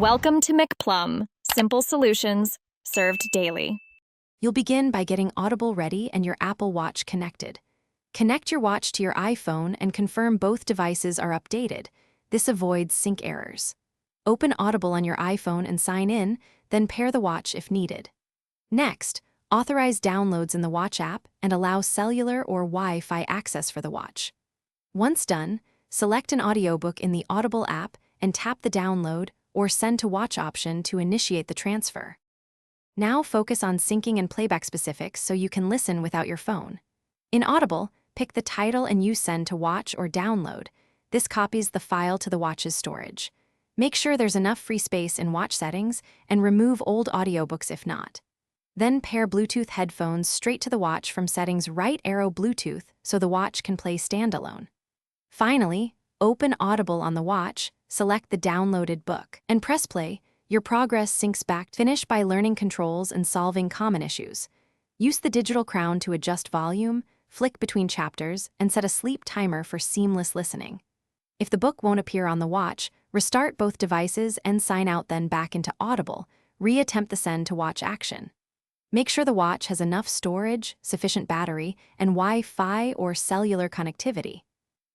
Welcome to McPlum, simple solutions served daily. You'll begin by getting Audible ready and your Apple Watch connected. Connect your watch to your iPhone and confirm both devices are updated. This avoids sync errors. Open Audible on your iPhone and sign in, then pair the watch if needed. Next, authorize downloads in the Watch app and allow cellular or Wi-Fi access for the watch. Once done, select an audiobook in the Audible app and tap the download or send to watch option to initiate the transfer. Now focus on syncing and playback specifics so you can listen without your phone. In Audible, pick the title and use send to watch or download. This copies the file to the watch's storage. Make sure there's enough free space in watch settings and remove old audiobooks if not. Then pair Bluetooth headphones straight to the watch from settings right arrow Bluetooth so the watch can play standalone. Finally, open Audible on the watch, select the downloaded book, and press play. Your progress syncs back. Finish by learning controls and solving common issues. Use the digital crown to adjust volume, flick between chapters, and set a sleep timer for seamless listening. If the book won't appear on the watch, restart both devices and sign out, then back into Audible. Re-attempt the send to watch action. Make sure the watch has enough storage, sufficient battery, and Wi-Fi or cellular connectivity.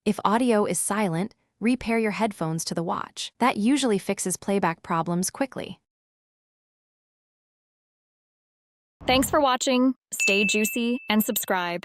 If audio is silent, repair your headphones to the watch. That usually fixes playback problems quickly. Thanks for watching. Stay juicy and subscribe.